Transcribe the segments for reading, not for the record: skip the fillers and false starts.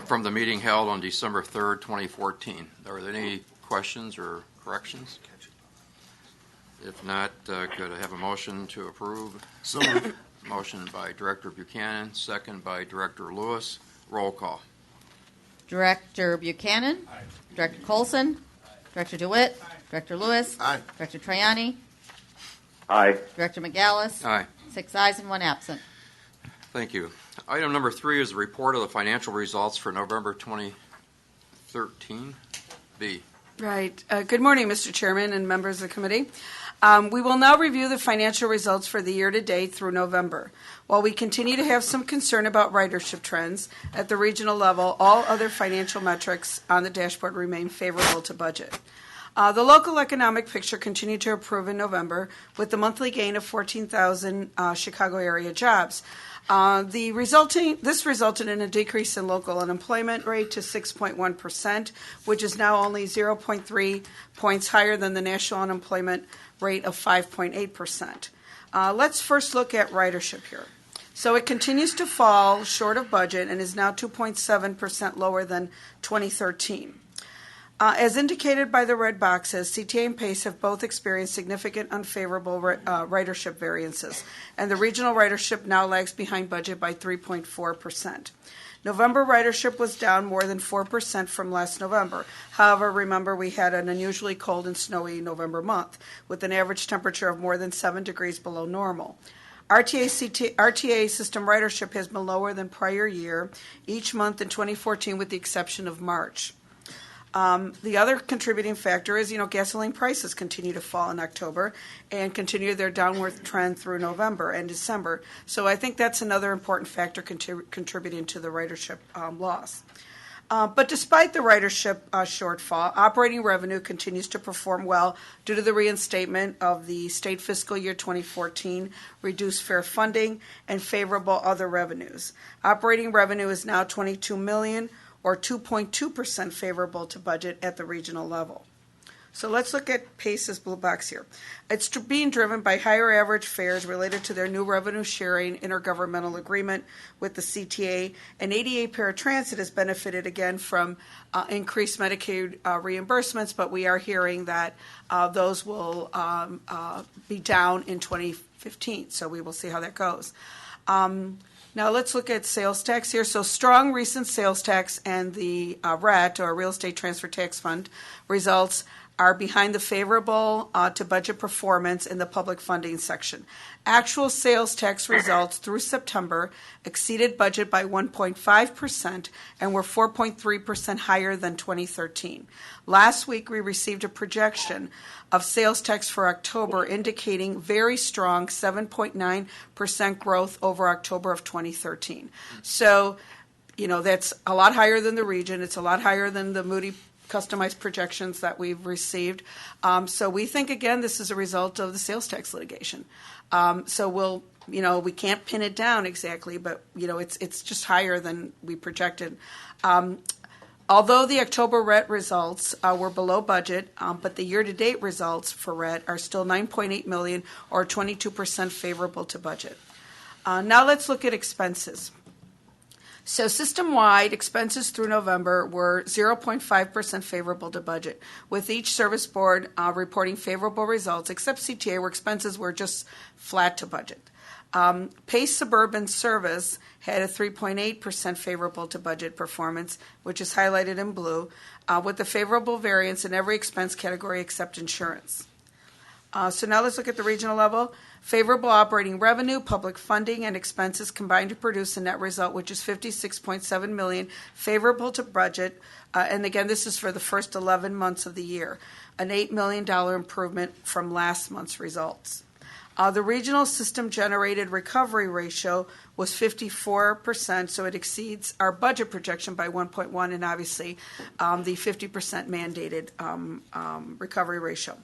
from the meeting held on December 3rd, 2014. Are there any questions or corrections? If not, could I have a motion to approve? So moved. Motion by Director Buchanan, second by Director Lewis. Roll call. Director Buchanan. Aye. Director Colson. Aye. Director DeWitt. Aye. Director Lewis. Aye. Director Triani. Aye. Director McGallis. Aye. 6 ayes and 1 absent. Thank you. Item number 3 is the report of the financial results for November 2013. B. Right. Good morning, Mr. Chairman and members of the committee. We will now review the financial results for the year-to-date through November. While we continue to have some concern about ridership trends at the regional level, all other financial metrics on the dashboard remain favorable to budget. The local economic picture continued to improve in November with the monthly gain of 14,000 Chicago area jobs. This resulted in a decrease in local unemployment rate to 6.1%, which is now only 0.3 points higher than the national unemployment rate of 5.8%. Let's first look at ridership here. So it continues to fall short of budget and is now 2.7% lower than 2013. As indicated by the red boxes, CTA and PACE have both experienced significant unfavorable ridership variances, and the regional ridership now lags behind budget by 3.4%. November ridership was down more than 4% from last November. However, remember we had an unusually cold and snowy November month, with an average temperature of more than 7 degrees below normal. RTA system ridership has been lower than prior year each month in 2014 with the exception of March. The other contributing factor is, gasoline prices continue to fall in October and continue their downward trend through November and December. So I think that's another important factor contributing to the ridership loss. But despite the ridership shortfall, operating revenue continues to perform well due to the reinstatement of the state fiscal year 2014, reduced fare funding, and favorable other revenues. Operating revenue is now $22 million, or 2.2% favorable to budget at the regional level. So let's look at PACE's blue box here. It's being driven by higher average fares related to their new revenue sharing intergovernmental agreement with the CTA, and ADA paratransit has benefited again from increased Medicaid reimbursements, but we are hearing that those will be down in 2015, so we will see how that goes. Now let's look at sales tax here. So strong recent sales tax and the RET, or Real Estate Transfer Tax Fund, results are behind the favorable to budget performance in the public funding section. Actual sales tax results through September exceeded budget by 1.5% and were 4.3% higher than 2013. Last week, we received a projection of sales tax for October indicating very strong 7.9% growth over October of 2013. So, that's a lot higher than the region. It's a lot higher than the Moody customized projections that we've received. So we think, again, this is a result of the sales tax litigation. So we can't pin it down exactly, but, it's just higher than we projected. Although the October RET results were below budget, but the year-to-date results for RET are still $9.8 million, or 22% favorable to budget. Now let's look at expenses. So system-wide expenses through November were 0.5% favorable to budget, with each service board reporting favorable results, except CTA, where expenses were just flat to budget. PACE Suburban Service had a 3.8% favorable to budget performance, which is highlighted in blue, with a favorable variance in every expense category except insurance. So now let's look at the regional level. Favorable operating revenue, public funding, and expenses combined to produce a net result, which is $56.7 million, favorable to budget. And again, this is for the first 11 months of the year, an $8 million improvement from last month's results. The regional system-generated recovery ratio was 54%, so it exceeds our budget projection by 1.1, and obviously the 50% mandated recovery ratio.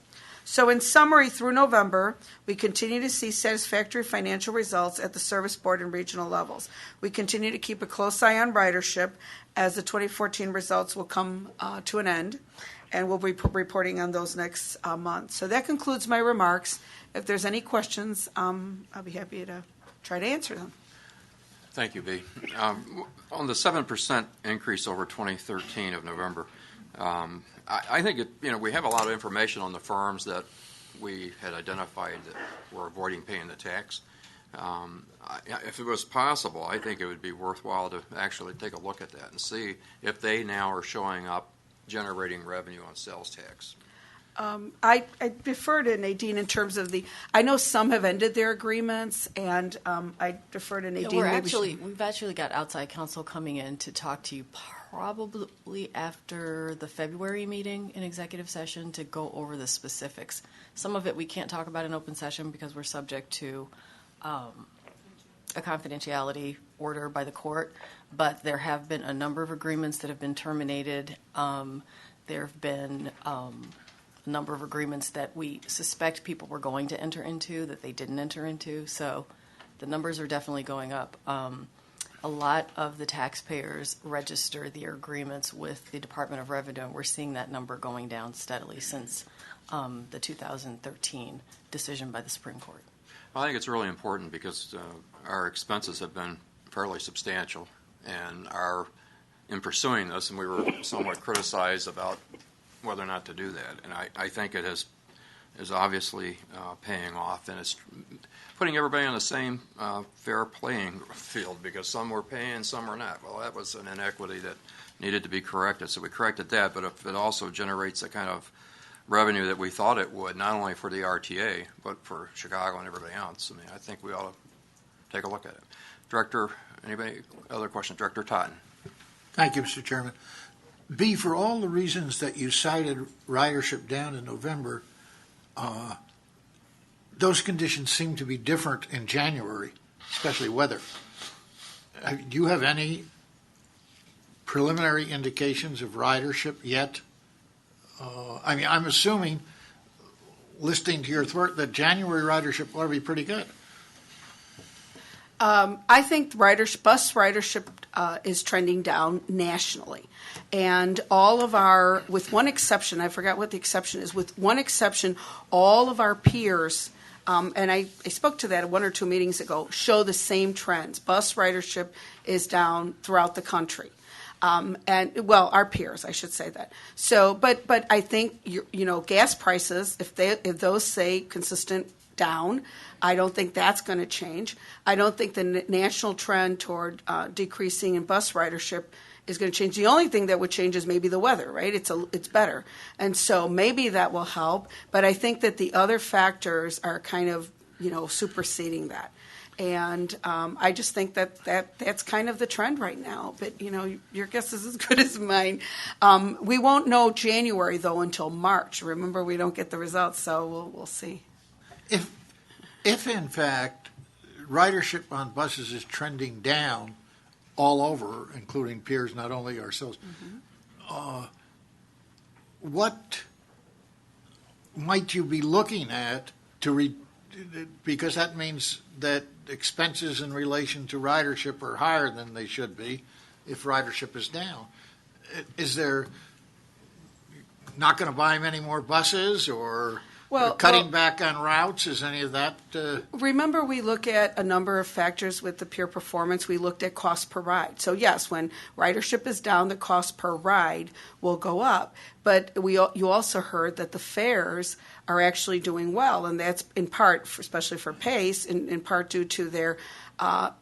So in summary, through November, we continue to see satisfactory financial results at the service board and regional levels. We continue to keep a close eye on ridership as the 2014 results will come to an end, and we'll be reporting on those next month. So that concludes my remarks. If there's any questions, I'll be happy to try to answer them. Thank you, B. On the 7% increase over 2013 of November, I think we have a lot of information on the firms that we had identified that were avoiding paying the tax. If it was possible, I think it would be worthwhile to actually take a look at that and see if they now are showing up generating revenue on sales tax. I defer to Nadine in terms of I know some have ended their agreements, and I defer to Nadine. We've actually got outside counsel coming in to talk to you probably after the February meeting in executive session to go over the specifics. Some of it we can't talk about in open session because we're subject to a confidentiality order by the court, but there have been a number of agreements that have been terminated. There have been a number of agreements that we suspect people were going to enter into that they didn't enter into, so the numbers are definitely going up. A lot of the taxpayers register their agreements with the Department of Revenue, and we're seeing that number going down steadily since the 2013 decision by the Supreme Court. I think it's really important because our expenses have been fairly substantial, and in pursuing this, and we were somewhat criticized about whether or not to do that. And I think it is obviously paying off, and it's putting everybody on the same fair playing field because some were paying, some were not. Well, that was an inequity that needed to be corrected, so we corrected that. But if it also generates the kind of revenue that we thought it would, not only for the RTA, but for Chicago and everybody else, I think we ought to take a look at it. Director, anybody other questions? Director Totten. Thank you, Mr. Chairman. B, for all the reasons that you cited ridership down in November, those conditions seem to be different in January, especially weather. Do you have any preliminary indications of ridership yet? I'm assuming, listening to your thwart, that January ridership ought to be pretty good. I think bus ridership is trending down nationally. And all of our, with one exception, I forgot what the exception is, with one exception, all of our peers, and I spoke to that 1 or 2 meetings ago, show the same trends. Bus ridership is down throughout the country. Our peers, I should say that. So, but I think, gas prices, if those stay consistent down, I don't think that's going to change. I don't think the national trend toward decreasing in bus ridership is going to change. The only thing that would change is maybe the weather, right? It's better. And so maybe that will help. But I think that the other factors are kind of, superseding that. And I just think that's kind of the trend right now. But, your guess is as good as mine. We won't know January, though, until March. Remember, we don't get the results, so we'll see. If in fact ridership on buses is trending down all over, including peers, not only ourselves, what might you be looking at because that means that expenses in relation to ridership are higher than they should be if ridership is down. Is there not going to buy many more buses or cutting back on routes? Is any of that? Remember, we look at a number of factors with the peer performance. We looked at cost per ride. So yes, when ridership is down, the cost per ride will go up. But you also heard that the fares are actually doing well, and that's in part, especially for PACE, in part due to their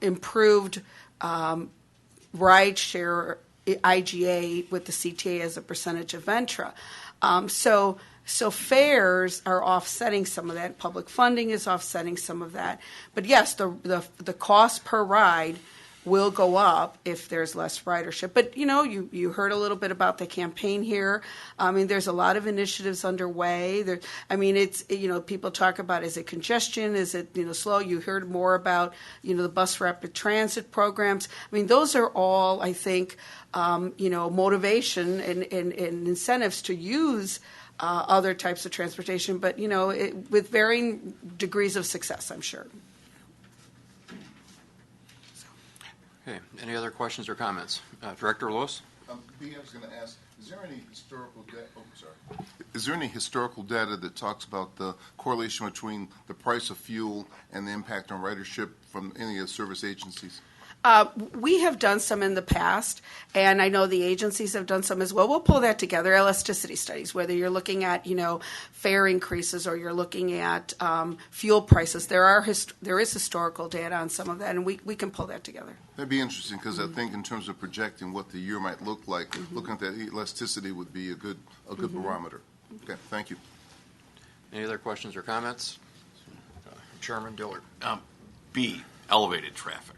improved ride share IGA with the CTA as a percentage of Ventra. So fares are offsetting some of that. Public funding is offsetting some of that. But yes, the cost per ride will go up if there's less ridership. But, you heard a little bit about the campaign here. There's a lot of initiatives underway. It's, people talk about, is it congestion? Is it, slow? You heard more about, the bus rapid transit programs. Those are all, I think, motivation and incentives to use other types of transportation, but, with varying degrees of success, I'm sure. Okay. Any other questions or comments? Director Lewis? I was going to ask, is there any historical data? Is there any historical data that talks about the correlation between the price of fuel and the impact on ridership from any of the service agencies? We have done some in the past, and I know the agencies have done some as well. We'll pull that together, elasticity studies, whether you're looking at, fare increases or you're looking at fuel prices. There is historical data on some of that, and we can pull that together. That'd be interesting because I think in terms of projecting what the year might look like, looking at that elasticity would be a good barometer. Okay, thank you. Any other questions or comments? Chairman Dillard. B, elevated traffic.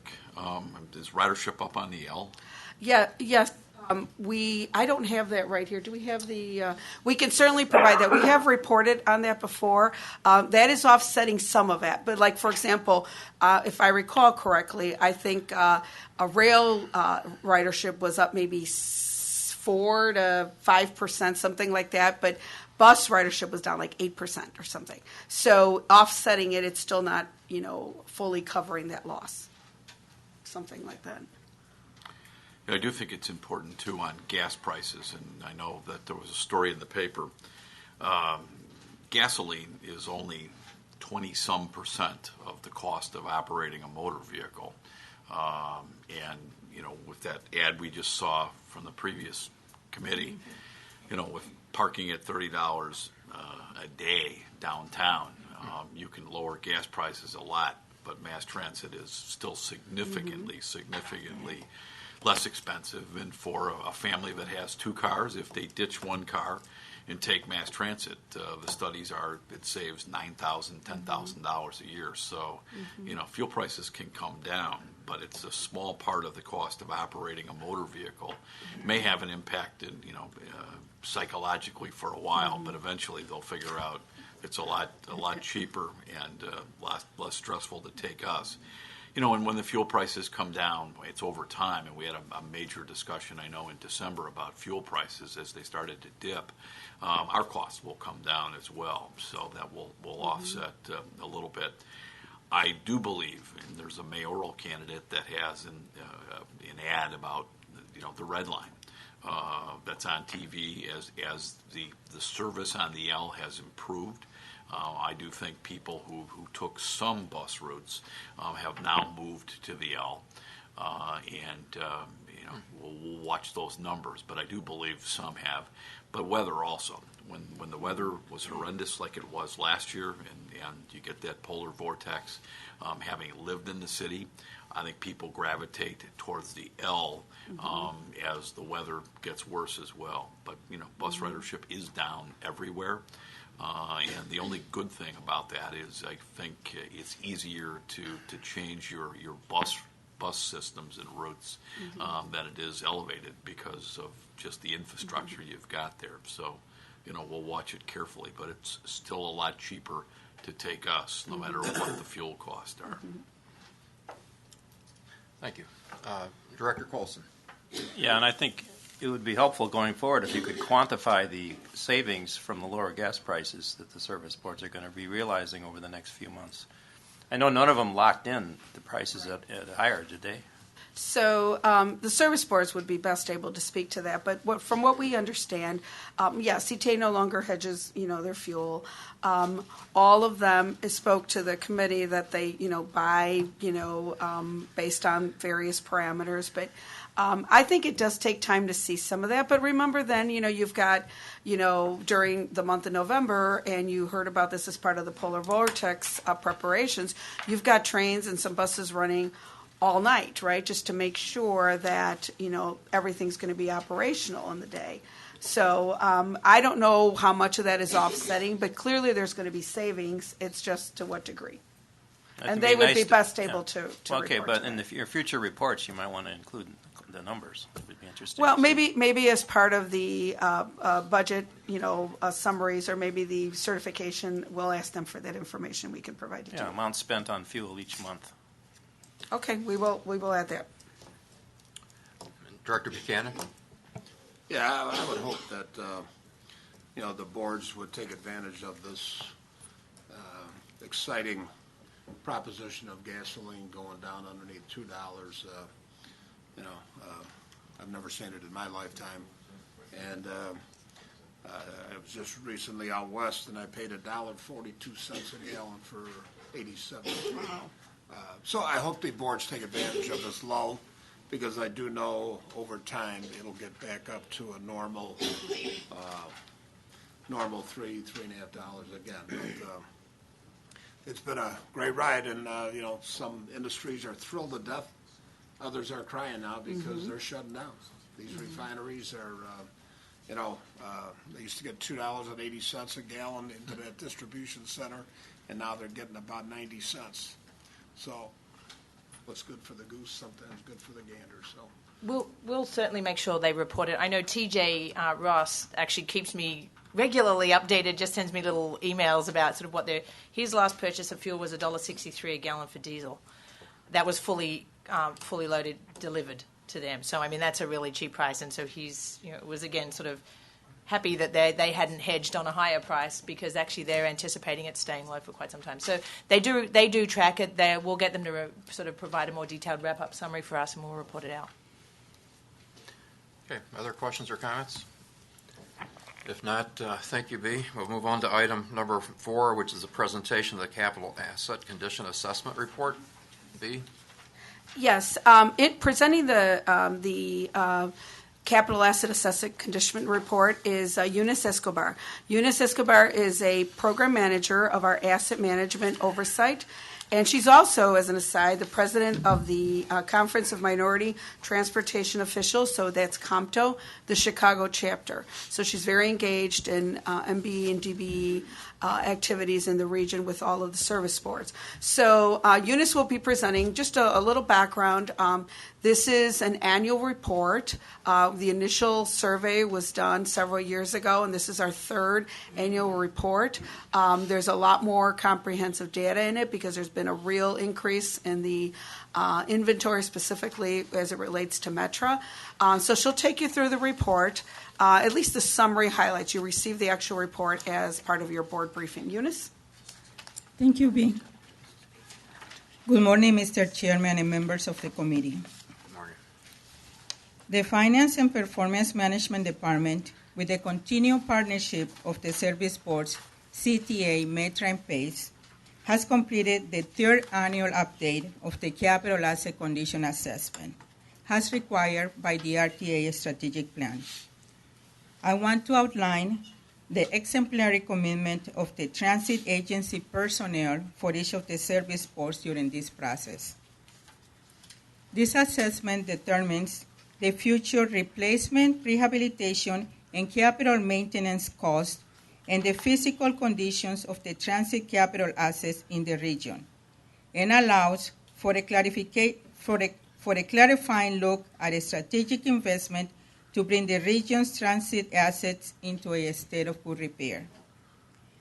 Is ridership up on the L? Yeah, yes. I don't have that right here. Do we have we can certainly provide that. We have reported on that before. That is offsetting some of that. But like, for example, if I recall correctly, I think a rail ridership was up maybe 4 to 5%, something like that. But bus ridership was down like 8% or something. So offsetting it, it's still not, fully covering that loss. Something like that. I do think it's important, too, on gas prices, and I know that there was a story in the paper. Gasoline is only 20-some% of the cost of operating a motor vehicle. And, with that ad we just saw from the previous committee, with parking at $30 a day downtown, you can lower gas prices a lot, but mass transit is still significantly less expensive. And for a family that has 2 cars, if they ditch 1 car and take mass transit, the studies are it saves $9,000, $10,000 a year. So, fuel prices can come down, but it's a small part of the cost of operating a motor vehicle. May have an impact in, psychologically for a while, but eventually they'll figure out it's a lot cheaper and less stressful to take us. And when the fuel prices come down, it's over time, and we had a major discussion, I know, in December about fuel prices as they started to dip. Our costs will come down as well, so that will offset a little bit. I do believe, and there's a mayoral candidate that has an ad about, the red line. That's on TV as the service on the L has improved. I do think people who took some bus routes have now moved to the L, and we'll watch those numbers. But I do believe some have. But weather also. When the weather was horrendous like it was last year, and you get that polar vortex, having lived in the city, I think people gravitate towards the L as the weather gets worse as well. But bus ridership is down everywhere. And the only good thing about that is I think it's easier to change your bus systems and routes than it is elevated because of just the infrastructure you've got there. So, we'll watch it carefully, but it's still a lot cheaper to take us no matter what the fuel costs are. Thank you. Director Colson. Yeah, and I think it would be helpful going forward if you could quantify the savings from the lower gas prices that the service boards are going to be realizing over the next few months. I know none of them locked in the prices at higher, did they? So the service boards would be best able to speak to that. But from what we understand, CTA no longer hedges, their fuel. All of them spoke to the committee that they, buy, based on various parameters. But I think it does take time to see some of that. But remember then, you've got, during the month of November, and you heard about this as part of the polar vortex preparations, you've got trains and some buses running all night, right, just to make sure that, everything's going to be operational in the day. So I don't know how much of that is offsetting, but clearly there's going to be savings. It's just to what degree. And they would be best able to okay, report but to in that. your future reports, you might want to include the numbers. It would be interesting. Well, to see. maybe as part of the budget, summaries, or maybe the certification, we'll ask them for that information. We can provide it to Yeah, you. amount spent on fuel each month. Okay, we will add that. Director Buchanan. Yeah, I would hope that, the boards would take advantage of this exciting proposition of gasoline going down underneath $2. I've never seen it in my lifetime. And I was just recently out west, and I paid $1.42 a gallon for 87. So I hope the boards take advantage of this lull, because I do know over time it'll get back up to a normal $3.50 again. But, it's been a great ride, and some industries are thrilled to death. Others are crying now because they're shutting down. These refineries are, they used to get $2.80 a gallon into that distribution center, and now they're getting about 90 cents. So what's good for the goose, sometimes good for the gander. So We'll certainly make sure they report it. I know TJ Ross actually keeps me regularly updated, just sends me little emails about sort of what his last purchase of fuel was $1.63 a gallon for diesel. That was fully loaded, delivered to them. So I mean that's a really cheap price, and so he's was again sort of happy that they hadn't hedged on a higher price, because actually they're anticipating it staying low for quite some time. So they do track it. We'll get them to sort of provide a more detailed wrap-up summary for us, and we'll report it out. Okay, other questions or comments? If not, thank you, B. We'll move on to item number 4, which is a presentation of the Capital Asset Condition Assessment Report. B? Yes, presenting the Capital Asset Assessment Condition Report is Eunice Escobar. Eunice Escobar is a program manager of our asset management oversight, and she's also, as an aside, the president of the Conference of Minority Transportation Officials, so that's COMTO, the Chicago chapter. So she's very engaged in MBE and DBE activities in the region with all of the service boards. So Eunice will be presenting just a little background. This is an annual report. The initial survey was done several years ago, and this is our 3rd annual report. There's a lot more comprehensive data in it because there's been a real increase in the inventory, specifically as it relates to Metra. So she'll take you through the report, at least the summary highlights. You received the actual report as part of your board briefing. Eunice? Thank you, B. Good morning, Mr. Chairman and members of the committee. Good morning. The Finance and Performance Management Department, with the continued partnership of the service boards, CTA, Metra, and PACE, has completed the 3rd annual update of the Capital Asset Condition Assessment, as required by the RTA strategic plan. I want to outline the exemplary commitment of the transit agency personnel for each of the service boards during this process. This assessment determines the future replacement, rehabilitation, and capital maintenance costs and the physical conditions of the transit capital assets in the region, and allows for a clarifying look at a strategic investment to bring the region's transit assets into a state of good repair.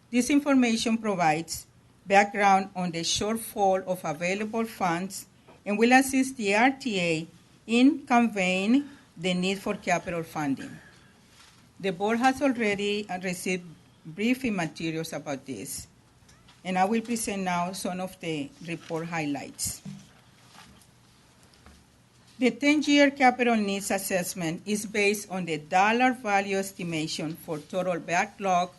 This information provides background on the shortfall of available funds and will assist the RTA in conveying the need for capital funding. The board has already received briefing materials about this, and I will present now some of the report highlights. The 10-year capital needs assessment is based on the dollar value estimation for total backlog,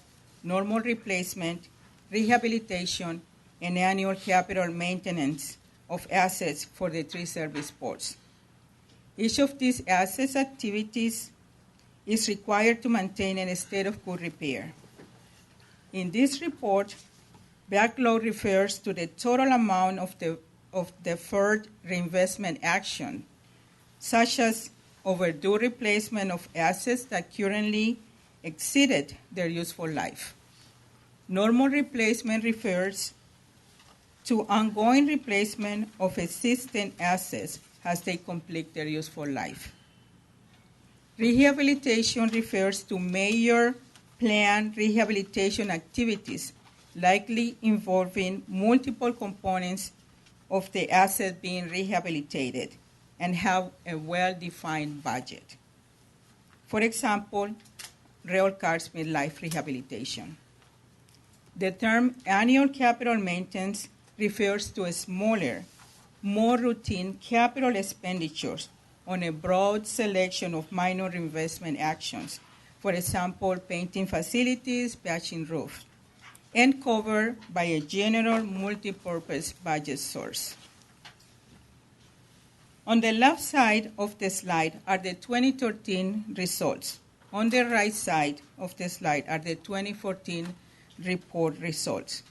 normal replacement, rehabilitation, and annual capital maintenance of assets for the 3 service boards. Each of these assets activities is required to maintain a state of good repair. In this report, backlog refers to the total amount of deferred reinvestment action, such as overdue replacement of assets that currently exceeded their useful life. Normal replacement refers to ongoing replacement of existing assets as they complete their useful life. Rehabilitation refers to major planned rehabilitation activities likely involving multiple components of the asset being rehabilitated and have a well-defined budget. For example, rail cars midlife rehabilitation. The term annual capital maintenance refers to a smaller, more routine capital expenditures on a broad selection of minor investment actions, for example, painting facilities, patching roofs, and covered by a general multi-purpose budget source. On the left side of the slide are the 2013 results. On the right side of the slide are the 2014 report results.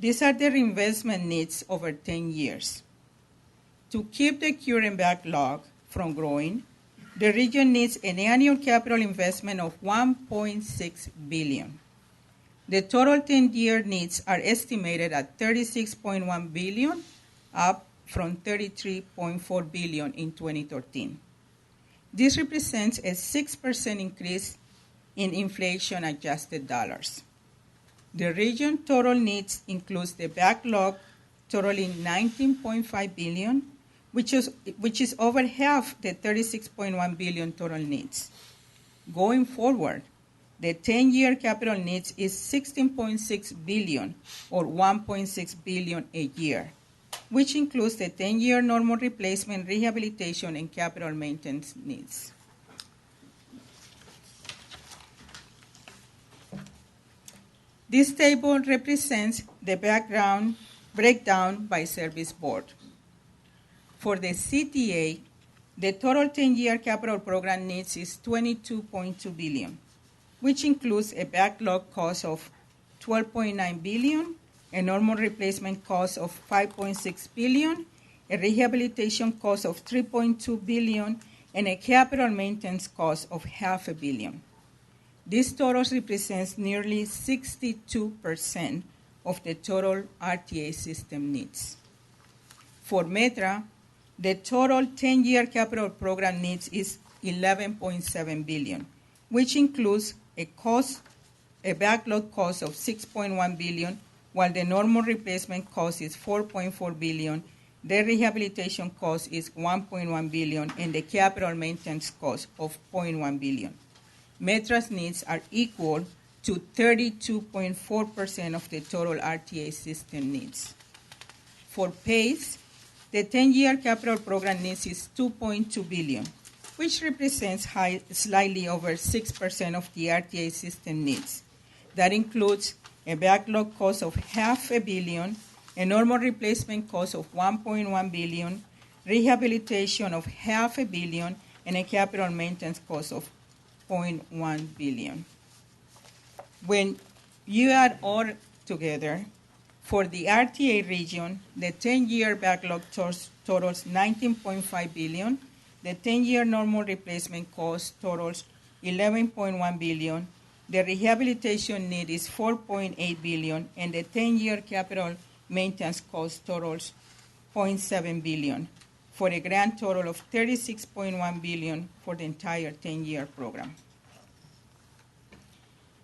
These are the reinvestment needs over 10 years. To keep the current backlog from growing, the region needs an annual capital investment of $1.6 billion. The total 10-year needs are estimated at $36.1 billion, up from $33.4 billion in 2013. This represents a 6% increase in inflation-adjusted dollars. The region total needs includes the backlog totaling $19.5 billion, which is over half the $36.1 billion total needs. Going forward, the 10-year capital needs is $16.6 billion, or $1.6 billion a year, which includes the 10-year normal replacement, rehabilitation, and capital maintenance needs. This table represents the breakdown by service board. For the CTA, the total 10-year capital program needs is $22.2 billion, which includes a backlog cost of $12.9 billion, a normal replacement cost of $5.6 billion, a rehabilitation cost of $3.2 billion, and a capital maintenance cost of $500 million. This total represents nearly 62% of the total RTA system needs. For METRA, the total 10-year capital program needs is $11.7 billion, which includes a backlog cost of $6.1 billion, while the normal replacement cost is $4.4 billion, the rehabilitation cost is $1.1 billion, and the capital maintenance cost of $0.1 billion. METRA's needs are equal to 32.4% of the total RTA system needs. For PACE, the 10-year capital program needs is $2.2 billion, which represents slightly over 6% of the RTA system needs. That includes a backlog cost of $500 million, a normal replacement cost of $1.1 billion, rehabilitation of $500 million, and a capital maintenance cost of $0.1 billion. When you add all together, for the RTA region, the 10-year backlog totals $19.5 billion, the 10-year normal replacement cost totals $11.1 billion, the rehabilitation need is $4.8 billion, and the 10-year capital maintenance cost totals $0.7 billion, for a grand total of $36.1 billion for the entire 10-year program.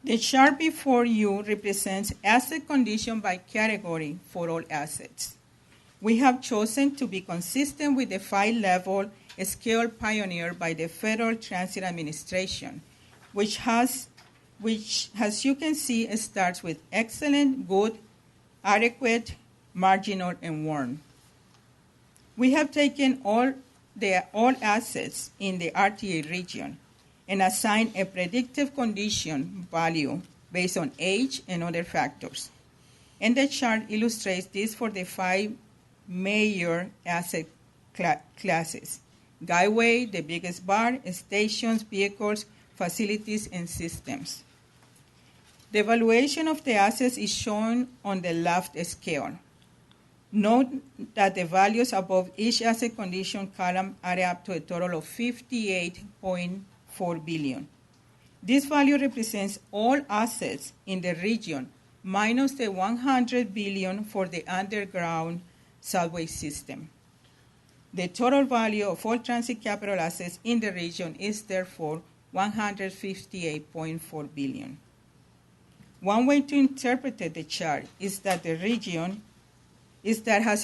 The chart before you represents asset condition by category for all assets. We have chosen to be consistent with the 5-level scale pioneered by the Federal Transit Administration, which, as you can see, starts with excellent, good, adequate, marginal, and worn. We have taken all assets in the RTA region and assigned a predictive condition value based on age and other factors. And the chart illustrates this for the 5 major asset classes: guideway, the biggest bar, stations, vehicles, facilities, and systems. The valuation of the assets is shown on the left scale. Note that the values above each asset condition column add up to a total of $58.4 billion. This value represents all assets in the region minus the $100 billion for the underground subway system. The total value of all transit capital assets in the region is therefore $158.4 billion. One way to interpret the chart is that as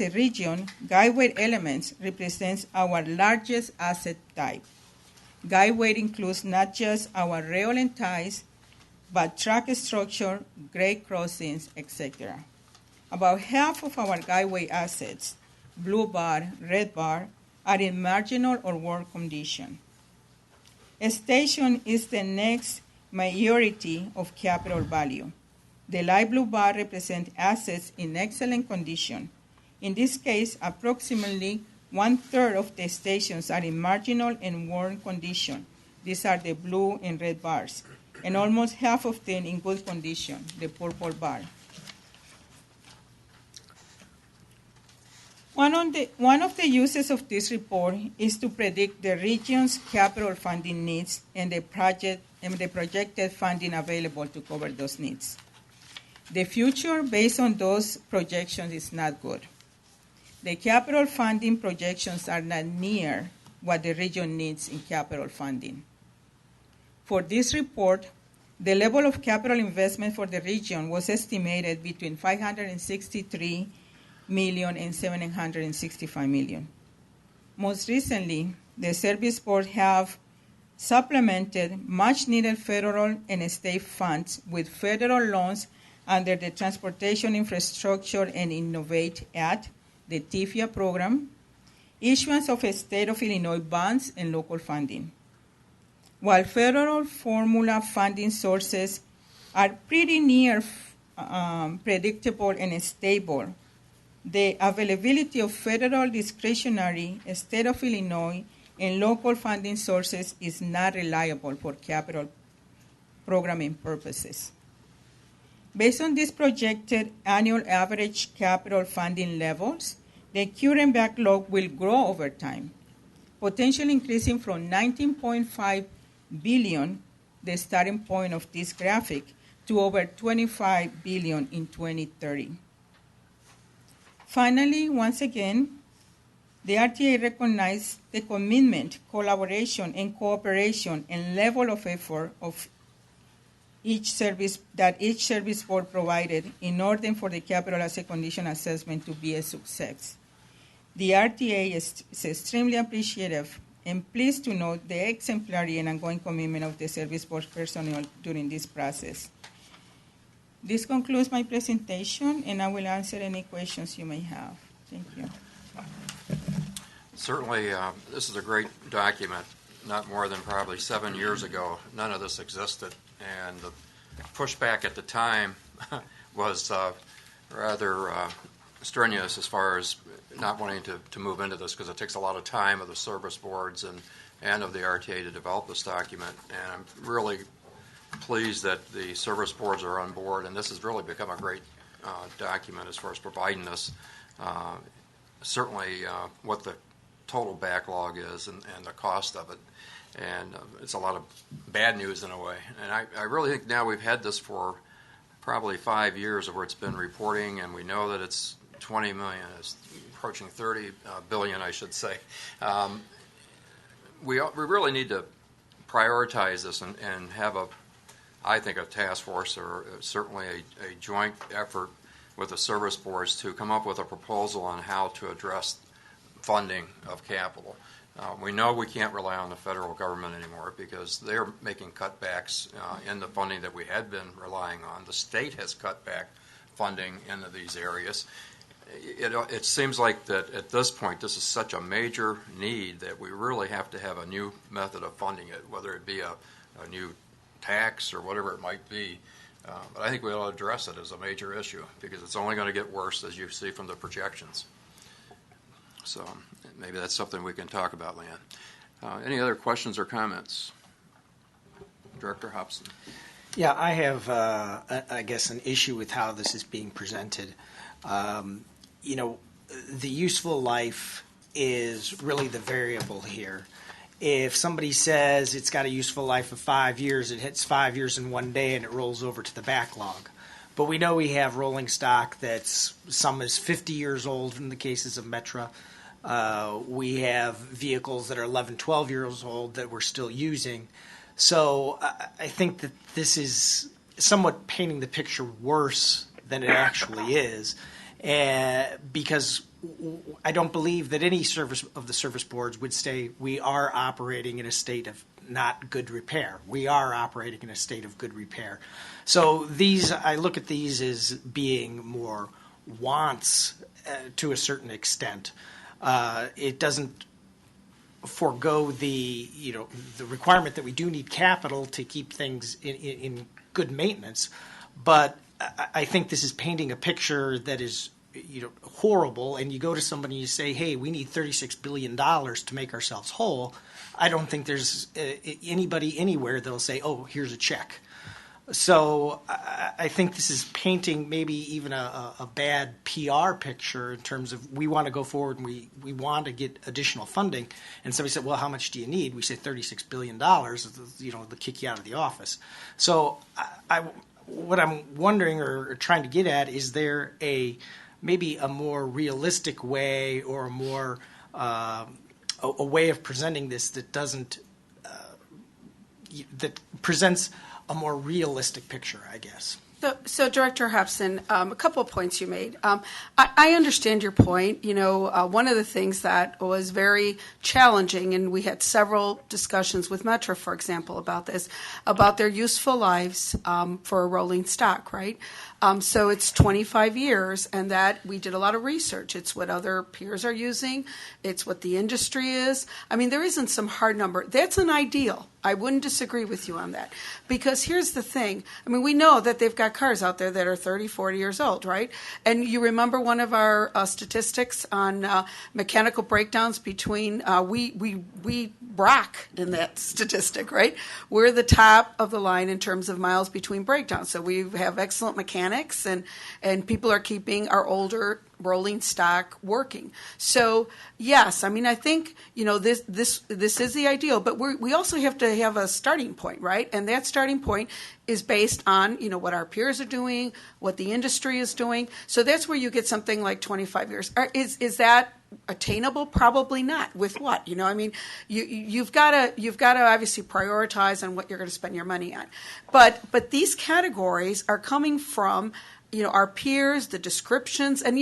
a region, guideway elements represents our largest asset type. Guideway includes not just our rail and ties, but track structure, grade crossings, etc. About half of our guideway assets, blue bar, red bar, are in marginal or worn condition. A station is the next majority of capital value. The light blue bar represents assets in excellent condition. In this case, approximately 1/3 of the stations are in marginal and worn condition. These are the blue and red bars. And almost half of them in good condition, the purple bar. One of the uses of this report is to predict the region's capital funding needs and the projected funding available to cover those needs. The future based on those projections is not good. The capital funding projections are not near what the region needs in capital funding. For this report, the level of capital investment for the region was estimated between $563 million and $765 million. Most recently, the service board have supplemented much-needed federal and state funds with federal loans under the Transportation Infrastructure and Innovate Act, the TIFIA program, issuance of a state of Illinois bonds, and local funding. While federal formula funding sources are pretty near predictable and stable, the availability of federal discretionary, state of Illinois, and local funding sources is not reliable for capital programming purposes. Based on these projected annual average capital funding levels, the current backlog will grow over time, potentially increasing from $19.5 billion, the starting point of this graphic, to over $25 billion in 2030. Finally, once again, the RTA recognized the commitment, collaboration, and cooperation and level of effort of each service board provided in order for the capital asset condition assessment to be a success. The RTA is extremely appreciative and pleased to note the exemplary and ongoing commitment of the service board personnel during this process. This concludes my presentation, and I will answer any questions you may have. Thank you. Certainly, this is a great document. Not more than probably 7 years ago, none of this existed, and the pushback at the time was rather strenuous as far as not wanting to move into this, because it takes a lot of time of the service boards and of the RTA to develop this document. And I'm really pleased that the service boards are on board, and this has really become a great document as far as providing us certainly what the total backlog is and the cost of it. And it's a lot of bad news in a way. And I really think now we've had this for probably 5 years where it's been reporting, and we know that it's 20 million, it's approaching 30 billion, I should say. We really need to prioritize this and have I think a task force or certainly a joint effort with the service boards to come up with a proposal on how to address funding of capital. We know we can't rely on the federal government anymore because they're making cutbacks in the funding that we had been relying on. The state has cut back funding into these areas. It seems like that at this point this is such a major need that we really have to have a new method of funding it, whether it be a new tax or whatever it might be. But I think we ought to address it as a major issue because it's only going to get worse, as you see from the projections. So maybe that's something we can talk about, Leanne. Any other questions or comments? Director Hobson. Yeah, I have, I guess, an issue with how this is being presented. The useful life is really the variable here. If somebody says it's got a useful life of 5 years, it hits 5 years in one day and it rolls over to the backlog. But we know we have rolling stock that's some is 50 years old in the cases of Metra. We have vehicles that are 11, 12 years old that we're still using. So I think that this is somewhat painting the picture worse than it actually is, because I don't believe that any of the service boards would say we are operating in a state of not good repair. We are operating in a state of good repair. So I look at these as being more wants to a certain extent. It doesn't forego the requirement that we do need capital to keep things in good maintenance, but I think this is painting a picture that is horrible, and you go to somebody and you say, hey, we need $36 billion to make ourselves whole, I don't think there's anybody anywhere that'll say, oh, here's a check. So I think this is painting maybe even a bad PR picture in terms of we want to go forward and we want to get additional funding. And somebody said, well, how much do you need? We say $36 billion, they'll kick you out of the office. So what I'm wondering or trying to get at, is there maybe a more realistic way or a more a way of presenting this that doesn't that presents a more realistic picture, I guess? So Director Hobson, a couple of points you made. I understand your point. One of the things that was very challenging, and we had several discussions with Metro, for example, about this, about their useful lives for a rolling stock, right? So it's 25 years, and that we did a lot of research. It's what other peers are using. It's what the industry is. I mean, there isn't some hard number. That's an ideal. I wouldn't disagree with you on that. Because here's the thing. I mean, we know that they've got cars out there that are 30, 40 years old, right? And you remember one of our statistics on mechanical breakdowns between, we rock in that statistic, right? We're the top of the line in terms of miles between breakdowns. So we have excellent mechanics, and people are keeping our older rolling stock working. So yes, I mean, I think this is the ideal, but we also have to have a starting point, right? And that starting point is based on what our peers are doing, what the industry is doing. So that's where you get something like 25 years. Is that attainable? Probably not. With what? I mean, you've got to obviously prioritize on what you're going to spend your money on. But these categories are coming from our peers, the descriptions, and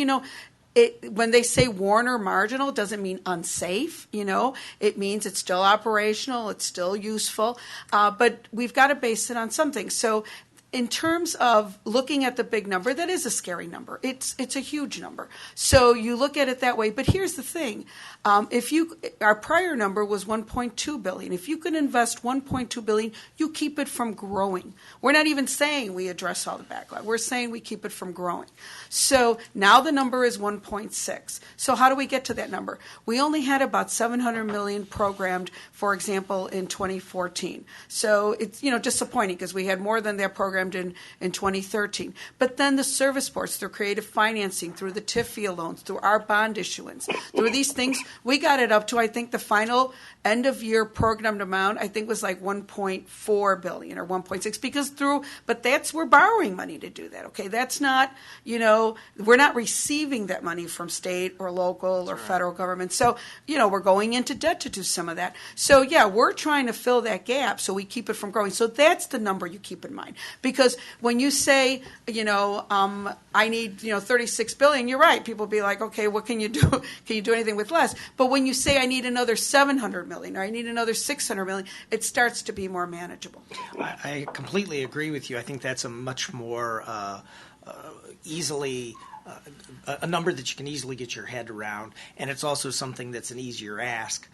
when they say worn or marginal, it doesn't mean unsafe. It means it's still operational, it's still useful, but we've got to base it on something. So in terms of looking at the big number, that is a scary number. It's a huge number. So you look at it that way. But here's the thing: our prior number was 1.2 billion. If you can invest 1.2 billion, you keep it from growing. We're not even saying we address all the backlog. We're saying we keep it from growing. So now the number is 1.6. So how do we get to that number? We only had about 700 million programmed, for example, in 2014. So it's disappointing because we had more than that programmed in 2013. But then the service boards, through creative financing, through the TIFIA loans, through our bond issuance, through these things, we got it up to, I think, the final end of year programmed amount, I think, was like 1.4 billion or 1.6 but we're borrowing money to do that. Okay. That's not, we're not receiving that money from state or local or federal government. So, we're going into debt to do some of that. So yeah, we're trying to fill that gap so we keep it from growing. So that's the number you keep in mind. Because when you say, I need, 36 billion, you're right. People be like, okay, what can you do? Can you do anything with less? But when you say I need another 700 million or I need another 600 million, it starts to be more manageable. I completely agree with you. I think that's a much more easily a number that you can easily get your head around, and it's also something that's an easier ask.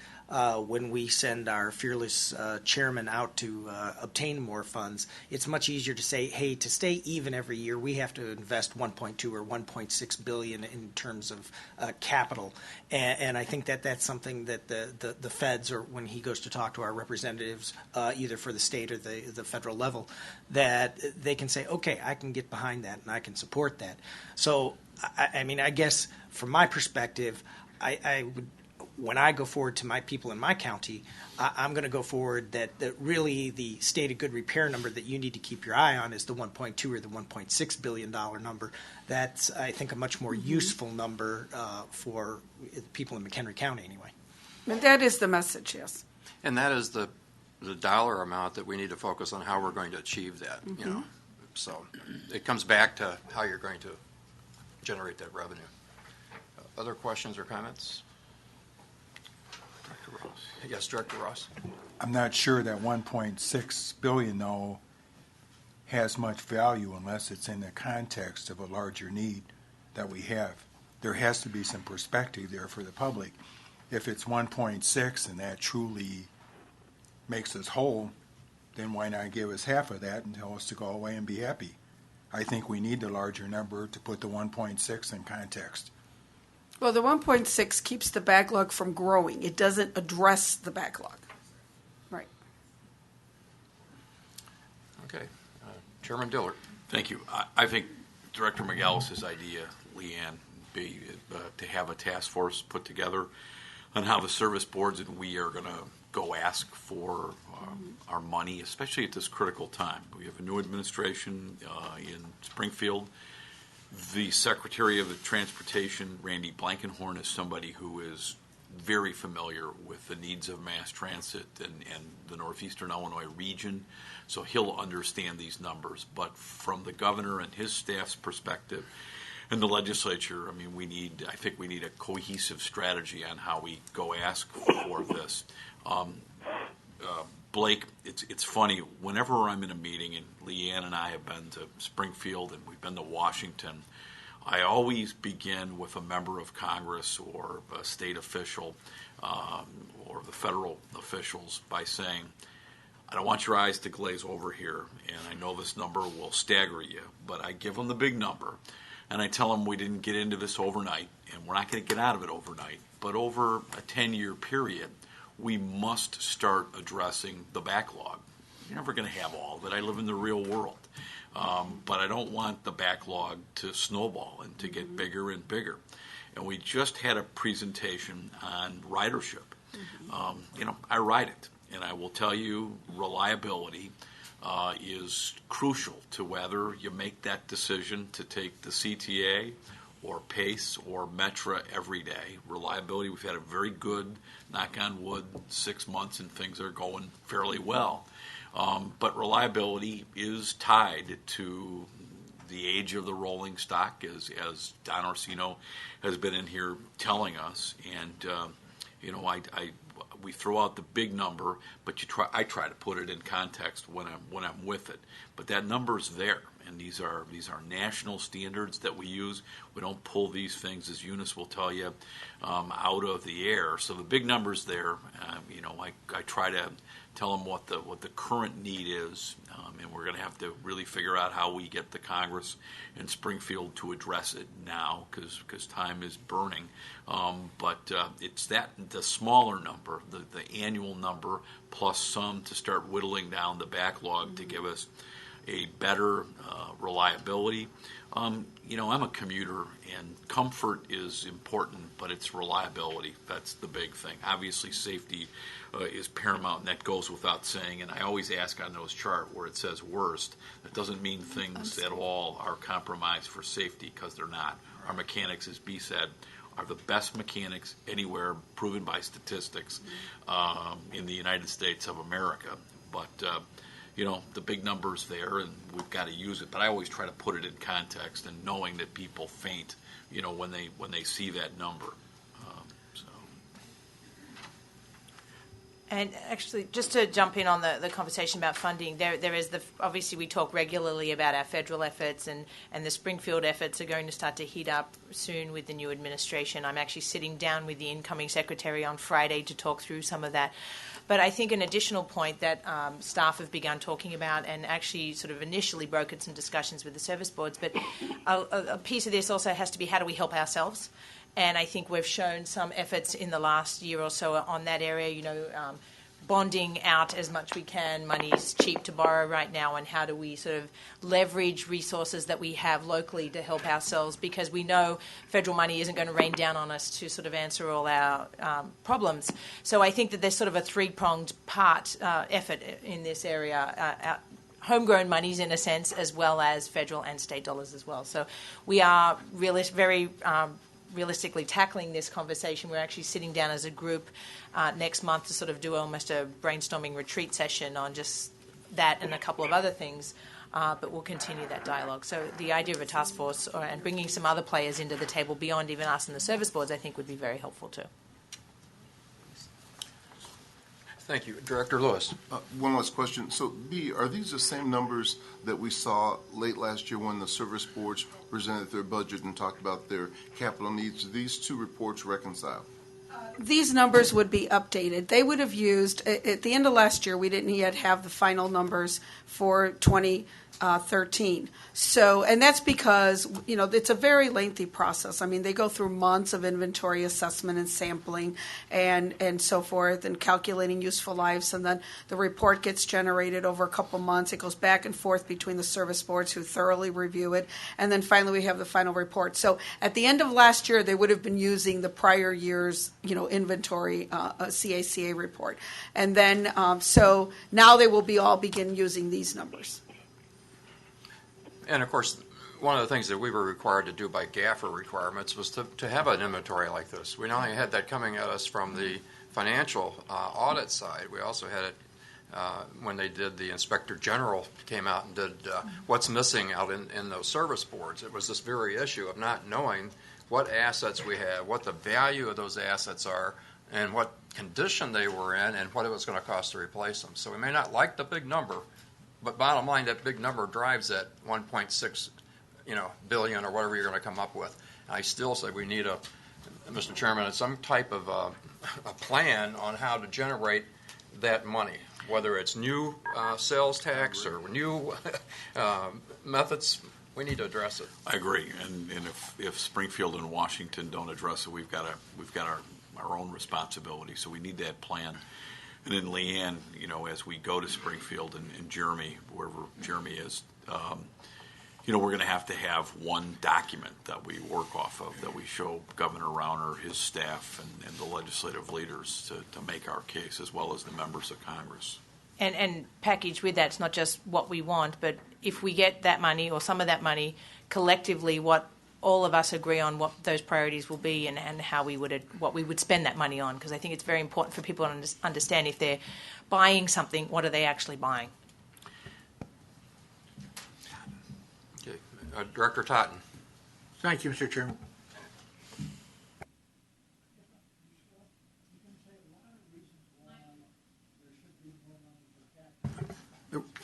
When we send our fearless chairman out to obtain more funds, it's much easier to say, hey, to stay even every year, we have to invest 1.2 or 1.6 billion in terms of capital. And I think that's something that the feds, or when he goes to talk to our representatives, either for the state or the federal level, that they can say, okay, I can get behind that and I can support that. So, I mean, I guess from my perspective, I would, when I go forward to my people in my county, I'm going to go forward that really the stated good repair number that you need to keep your eye on is the 1.2 or the $1.6 billion number. That's, I think, a much more useful number for people in McHenry County anyway. And that is the message, yes. And that is the dollar amount that we need to focus on how we're going to achieve that. So it comes back to how you're going to generate that revenue. Other questions or comments? Director Ross. Yes, Director Ross. I'm not sure that 1.6 billion, though, has much value unless it's in the context of a larger need that we have. There has to be some perspective there for the public. If it's 1.6 and that truly makes us whole, then why not give us half of that and tell us to go away and be happy? I think we need the larger number to put the 1.6 in context. Well, the 1.6 keeps the backlog from growing. It doesn't address the backlog. Right. Okay. Chairman Dillard. Thank you. I think Director McAllis's idea, Leanne, be to have a task force put together on how the service boards and we are going to go ask for our money, especially at this critical time. We have a new administration in Springfield. The Secretary of the Transportation, Randy Blankenhorn, is somebody who is very familiar with the needs of mass transit and the northeastern Illinois region, so he'll understand these numbers. But from the governor and his staff's perspective, and the legislature, I mean, I think we need a cohesive strategy on how we go ask for this. Blake, it's funny, whenever I'm in a meeting, and Leanne and I have been to Springfield and we've been to Washington, I always begin with a member of Congress or a state official or the federal officials by saying, I don't want your eyes to glaze over here, and I know this number will stagger you, but I give them the big number, and I tell them we didn't get into this overnight, and we're not going to get out of it overnight, but over a 10-year period, we must start addressing the backlog. You're never going to have all of it. I live in the real world. But I don't want the backlog to snowball and to get bigger and bigger. And we just had a presentation on ridership. I ride it, and I will tell you reliability is crucial to whether you make that decision to take the CTA or PACE or Metra every day. Reliability, we've had a very good, knock on wood, 6 months, and things are going fairly well. But reliability is tied to the age of the rolling stock, as Don Orsino has been in here telling us. And we throw out the big number, but I try to put it in context when I'm with it. But that number's there, and these are national standards that we use. We don't pull these things, as Eunice will tell you, out of the air. So the big number's there. I try to tell them what the current need is, and we're going to have to really figure out how we get the Congress in Springfield to address it now, because time is burning. But it's the smaller number, the annual number, plus some to start whittling down the backlog to give us a better reliability. I'm a commuter, and comfort is important, but it's reliability. That's the big thing. Obviously, safety is paramount, and that goes without saying. And I always ask on those chart where it says worst, that doesn't mean things at all are compromised for safety, because they're not. Our mechanics, as B said, are the best mechanics anywhere, proven by statistics, in the United States of America. But the big number's there, and we've got to use it. But I always try to put it in context, and knowing that people faint, when they see that number. And actually, just to jump in on the conversation about funding, there is obviously we talk regularly about our federal efforts, and the Springfield efforts are going to start to heat up soon with the new administration. I'm actually sitting down with the incoming secretary on Friday to talk through some of that. But I think an additional point that staff have begun talking about, and actually sort of initially brokered some discussions with the service boards, but a piece of this also has to be, how do we help ourselves? And I think we've shown some efforts in the last year or so on that area, bonding out as much we can. Money's cheap to borrow right now, and how do we sort of leverage resources that we have locally to help ourselves, because we know federal money isn't going to rain down on us to sort of answer all our problems. So I think that there's sort of a three-pronged effort in this area. Homegrown monies, in a sense, as well as federal and state dollars as well. So we are very realistically tackling this conversation. We're actually sitting down as a group next month to sort of do almost a brainstorming retreat session on just that and a couple of other things, but we'll continue that dialogue. So the idea of a task force and bringing some other players into the table beyond even us and the service boards, I think, would be very helpful too. Thank you. Director Lewis. One last question. So, B, are these the same numbers that we saw late last year when the service boards presented their budget and talked about their capital needs? Do these two reports reconcile? These numbers would be updated. They would have used, at the end of last year, we didn't yet have the final numbers for 2013. So, and that's because, it's a very lengthy process. I mean, they go through months of inventory assessment and sampling and so forth, and calculating useful lives, and then the report gets generated over a couple months. It goes back and forth between the service boards who thoroughly review it, and then finally we have the final report. So at the end of last year, they would have been using the prior year's, inventory CACA report. And then, so now they will all begin using these numbers. And of course, one of the things that we were required to do by GAFR requirements was to have an inventory like this. We not only had that coming at us from the financial audit side, we also had it when they did the Inspector General came out and did what's missing out in those service boards. It was this very issue of not knowing what assets we have, what the value of those assets are, and what condition they were in, and what it was going to cost to replace them. So we may not like the big number, but bottom line, that big number drives that 1.6, billion or whatever you're going to come up with. And I still say we need Mr. Chairman, some type of a plan on how to generate that money, whether it's new sales tax or new methods. We need to address it. I agree, and if Springfield and Washington don't address it, we've got our own responsibility. So we need that plan. And then Leanne, as we go to Springfield and Jeremy, wherever Jeremy is, we're going to have one document that we work off of, that we show Governor Rauner, his staff, and the legislative leaders to make our case, as well as the members of Congress. And packaged with that, it's not just what we want, but if we get that money or some of that money collectively, what all of us agree on what those priorities will be and how what we would spend that money on, because I think it's very important for people to understand if they're buying something, what are they actually buying? Okay. Director Totten. Thank you, Mr. Chairman.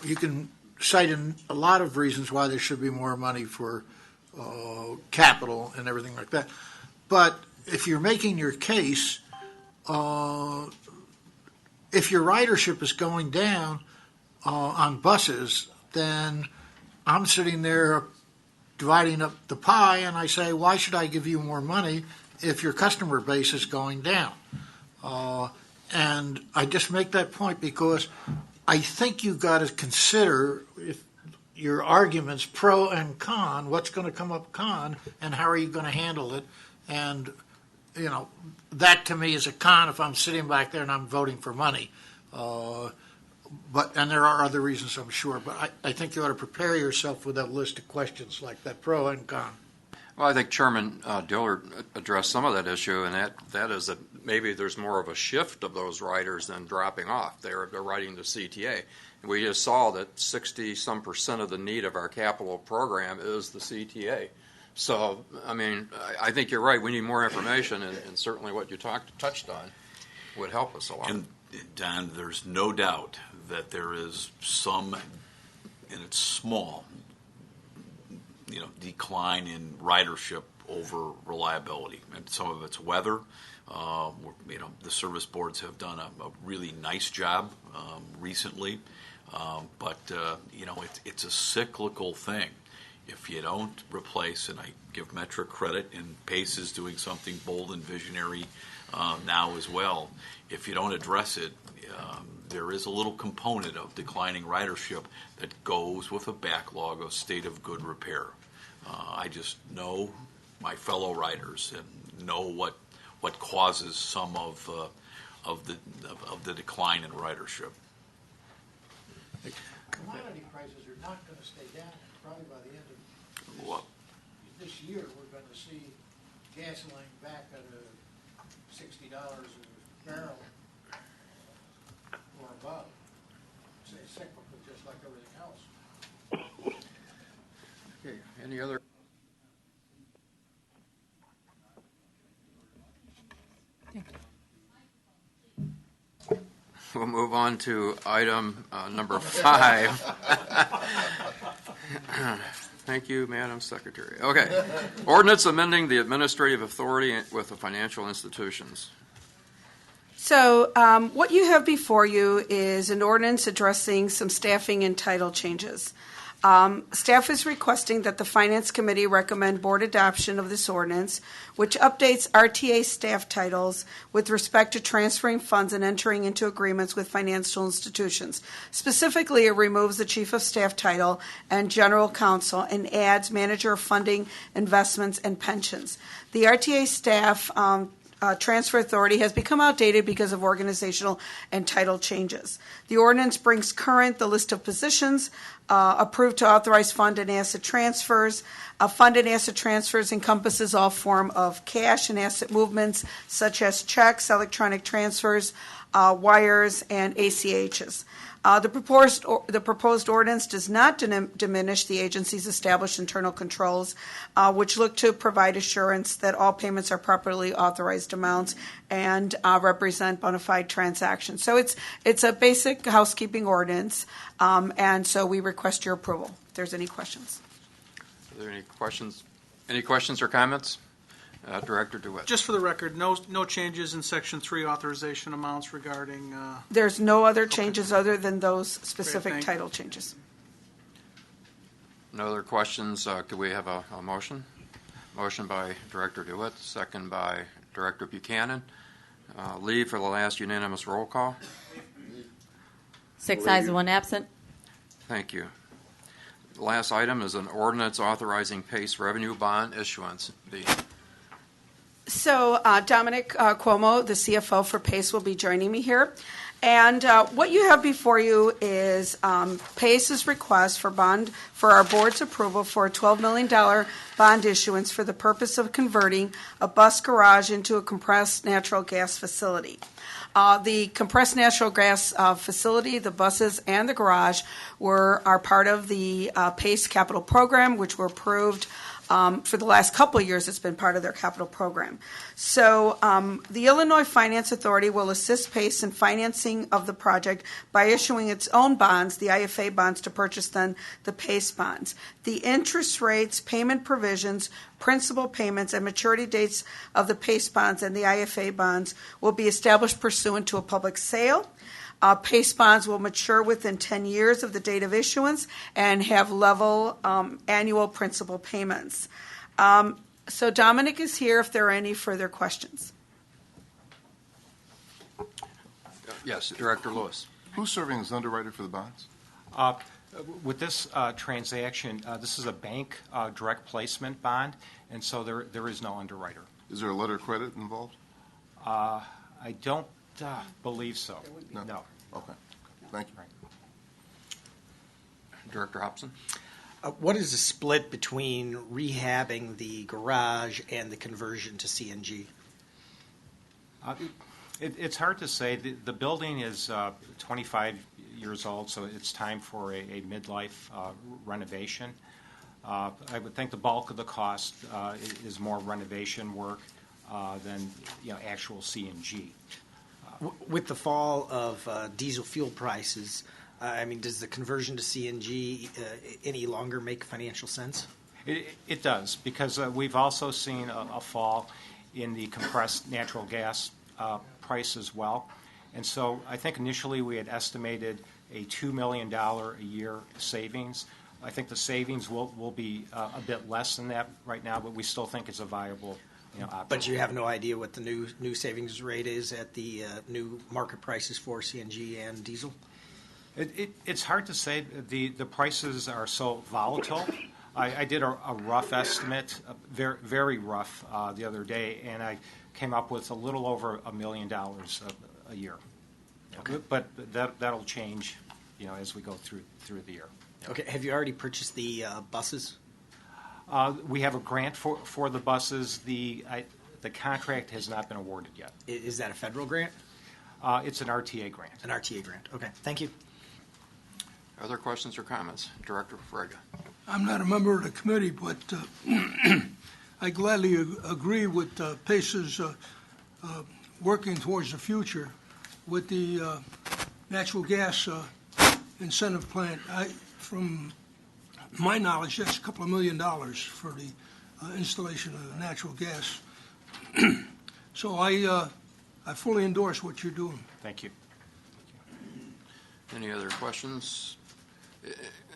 You can cite a lot of reasons why there should be more money for capital and everything like that. But if you're making your case, if your ridership is going down on buses, then I'm sitting there dividing up the pie, and I say, why should I give you more money if your customer base is going down? And I just make that point because I think you've got to consider if your arguments pro and con, what's going to come up con, and how are you going to handle it? And, that to me is a con if I'm sitting back there and I'm voting for money. And there are other reasons, I'm sure, but I think you ought to prepare yourself with a list of questions like that, pro and con. Well, I think Chairman Dillard addressed some of that issue, and that is that maybe there's more of a shift of those riders than dropping off. They're riding the CTA. We just saw that 60-some% of the need of our capital program is the CTA. So, I think you're right. We need more information, and certainly what you touched on would help us a lot. And Don, there's no doubt that there is some, and it's small, decline in ridership over reliability, and some of it's weather. The service boards have done a really nice job recently, but it's a cyclical thing. If you don't replace, and I give Metra credit, and Pace is doing something bold and visionary now as well. If you don't address it, there is a little component of declining ridership that goes with a backlog of state of good repair. I just know my fellow riders and know what causes some of the decline in ridership. Commodity prices are not going to stay down. Probably by the end of this year, we're going to see gasoline back at $60 a barrel or above. It's cyclical, just like everything else. Okay, any other? We'll move on to item number 5. Thank you, Madam Secretary. Okay. Ordinance amending the administrative authority with the financial institutions. So what you have before you is an ordinance addressing some staffing and title changes. Staff is requesting that the Finance Committee recommend board adoption of this ordinance, which updates RTA staff titles with respect to transferring funds and entering into agreements with financial institutions. Specifically, it removes the Chief of Staff title and General Counsel and adds Manager of Funding, Investments, and Pensions. The RTA staff transfer authority has become outdated because of organizational and title changes. The ordinance brings current the list of positions approved to authorize fund and asset transfers. Fund and asset transfers encompasses all form of cash and asset movements such as checks, electronic transfers, wires, and ACHs. The proposed ordinance does not diminish the agency's established internal controls, which look to provide assurance that all payments are properly authorized amounts and represent bona fide transactions. So it's a basic housekeeping ordinance, and so we request your approval. If there's any questions. Are there any questions? Any questions or comments? Director DeWitt. Just for the record, no changes in Section 3 authorization amounts regarding. There's no other changes other than those specific Great, title changes. No other questions. Could we have a motion? Motion by Director DeWitt, second by Director Buchanan. Lee for the last unanimous roll call. 6 ayes and 1 absent. Thank you. The last item is an ordinance authorizing PACE revenue bond issuance. So Dominic Cuomo, the CFO for PACE, will be joining me here. And what you have before you is PACE's request for our board's approval for a $12 million bond issuance for the purpose of converting a bus garage into a compressed natural gas facility. The compressed natural gas facility, the buses, and the garage are part of the PACE capital program, which were approved for the last couple of years. It's been part of their capital program. So the Illinois Finance Authority will assist PACE in financing of the project by issuing its own bonds, the IFA bonds, to purchase then the PACE bonds. The interest rates, payment provisions, principal payments, and maturity dates of the PACE bonds and the IFA bonds will be established pursuant to a public sale. PACE bonds will mature within 10 years of the date of issuance and have level annual principal payments. So Dominic is here if there are any further questions. Yes, Director Lewis. Who's serving as underwriter for the bonds? With this transaction, this is a bank direct placement bond, and so there is no underwriter. Is there a letter of credit involved? I don't believe so. No. Okay. Thank you. Director Hobson. What is the split between rehabbing the garage and the conversion to CNG? It's hard to say. The building is 25 years old, so it's time for a midlife renovation. I would think the bulk of the cost is more renovation work than actual CNG. With the fall of diesel fuel prices, does the conversion to CNG any longer make financial sense? It does, because we've also seen a fall in the compressed natural gas price as well. And so I think initially we had estimated a $2 million a year savings. I think the savings will be a bit less than that right now, but we still think it's a viable option. But you have no idea what the new savings rate is at the new market prices for CNG and diesel? It's hard to say. The prices are so volatile. I did a rough estimate, very, very rough, the other day, and I came up with a little over $1 million a year. Okay. But that'll change, as we go through the year. Okay. Have you already purchased the buses? We have a grant for the buses. The contract has not been awarded yet. Is that a federal grant? It's an RTA grant. An RTA grant. Okay. Thank you. Other questions or comments? Director Frega. I'm not a member of the committee, but I gladly agree with PACE's working towards the future with the natural gas incentive plant. From my knowledge, that's a couple of $1 million for the installation of natural gas. So I I fully endorse what you're doing. Thank you. Any other questions?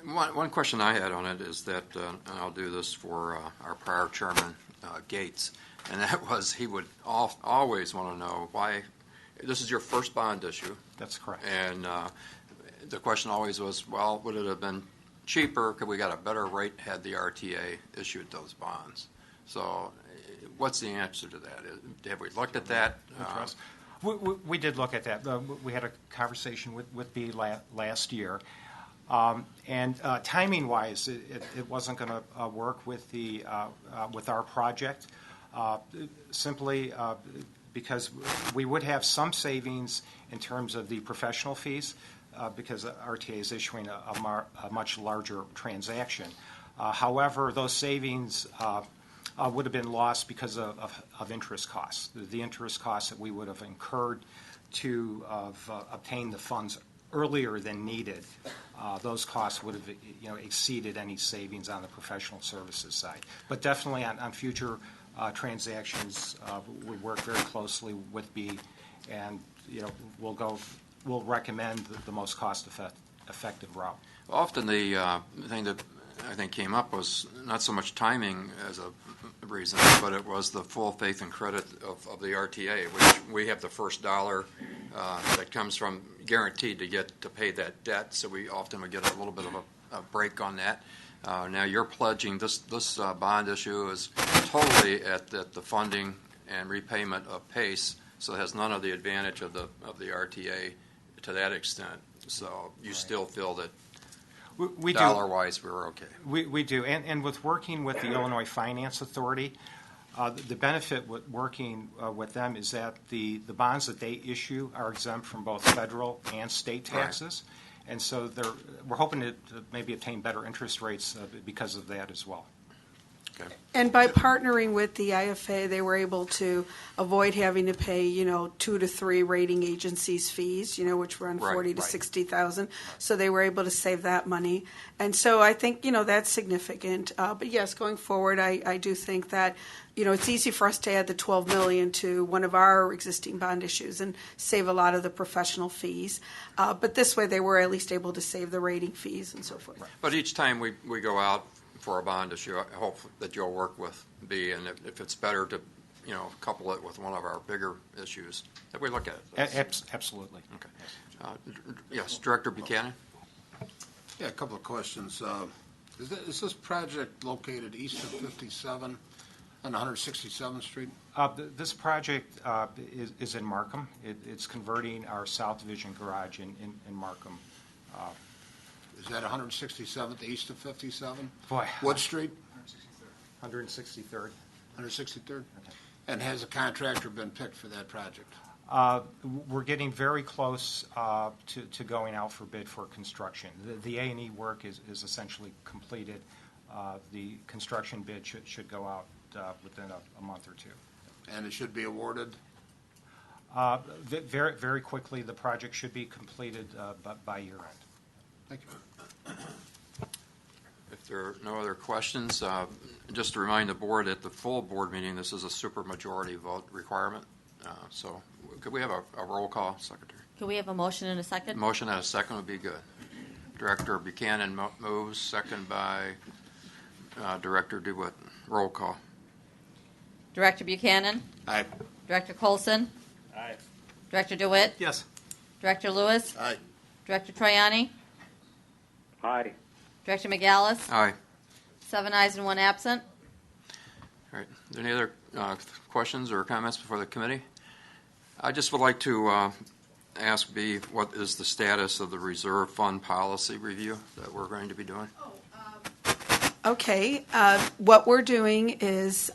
One question I had on it is that, and I'll do this for our prior chairman, Gates, and that was he would always want to know why, this is your first bond issue. That's correct. And the question always was, well, would it have been cheaper? Could we got a better rate had the RTA issued those bonds? So what's the answer to that? Have we looked at that? We did look at that. We had a conversation with B last year. And timing-wise, it wasn't going to work with with our project, simply because we would have some savings in terms of the professional fees, because RTA is issuing a much larger transaction. However, those savings would have been lost because of interest costs. The interest costs that we would have incurred to obtain the funds earlier than needed, those costs would have exceeded any savings on the professional services side. But definitely on future transactions, we work very closely with B, and we'll recommend the most cost-effective route. Often the thing that I think came up was not so much timing as a reason, but it was the full faith and credit of the RTA, which we have the first dollar that comes from guaranteed to pay that debt, so we often would get a little bit of a break on that. Now you're pledging this bond issue is totally at the funding and repayment of PACE, so it has none of the advantage of the RTA to that extent. So you still feel that we dollar-wise we're okay. We do, and with working with the Illinois Finance Authority, the benefit with working with them is that the bonds that they issue are exempt from both federal and state taxes. Right. And so we're hoping to maybe obtain better interest rates because of that as well. Okay. And by partnering with the IFA, they were able to avoid having to pay, 2 to 3 rating agencies fees, which run $40,000 to $60,000. So they were able to save that money. And so I think, that's significant. But yes, going forward, I do think that, it's easy for us to add the $12 million to one of our existing bond issues and save a lot of the professional fees. But this way, they were at least able to save the rating fees and so forth. Right. But each time we go out for a bond issue, I hope that you'll work with B, and if it's better to, couple it with one of our bigger issues, that we look at it. Absolutely. Okay. Yes, Director Buchanan? Yeah, a couple of questions. Is this project located east of 57 on 167th Street? This project is in Markham. It's converting our South Division garage in Markham. Is that 167th east of 57? Boy. Wood Street? 163rd. 163rd? Okay. And has a contractor been picked for that project? We're getting very close to going out for bid for construction. The A&E work is essentially completed. The construction bid should go out within a month or two. And it should be awarded? Very, very quickly. The project should be completed by year end. Thank you. If there are no other questions, just to remind the board, at the full board meeting, this is a supermajority vote requirement. So could we have a roll call, Secretary? Could we have a motion and a second? Motion and a second would be good. Director Buchanan moves, second by Director DeWitt. Roll call. Director Buchanan? Aye. Director Colson? Aye. Director DeWitt? Yes. Director Lewis? Aye. Director Troiani? Aye. Director McGallis? Aye. 7 ayes and 1 absent. All right. Any other questions or comments before the committee? I just would like to ask B, what is the status of the reserve fund policy review that we're going to be doing? Okay. What we're doing is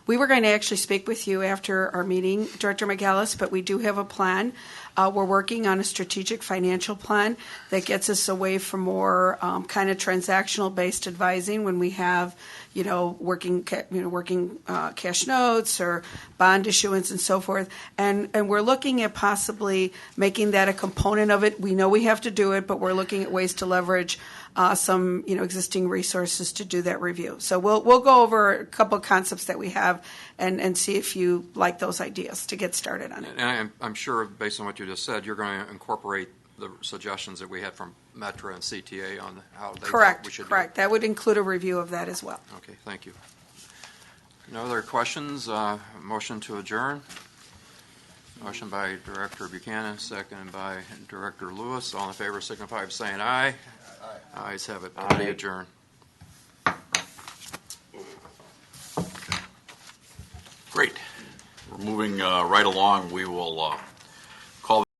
we were going to actually speak with you after our meeting, Director McGallis, but we do have a plan. We're working on a strategic financial plan that gets us away from more kind of transactional-based advising when we have, working cash notes or bond issuance and so forth. And we're looking at possibly making that a component of it. We know we have to do it, but we're looking at ways to leverage some existing resources to do that review. So we'll go over a couple of concepts that we have and see if you like those ideas to get started on it. And I'm sure, based on what you just said, you're going to incorporate the suggestions that we had from Metra and CTA on how they thought we should do it. That would include a review of that as well. Okay, thank you. No other questions? Motion to adjourn. Motion by Director Buchanan, second by Director Lewis. All in favor signify by saying aye. Aye. Ayes have it. Committee adjourned. Great. We're moving right along. We will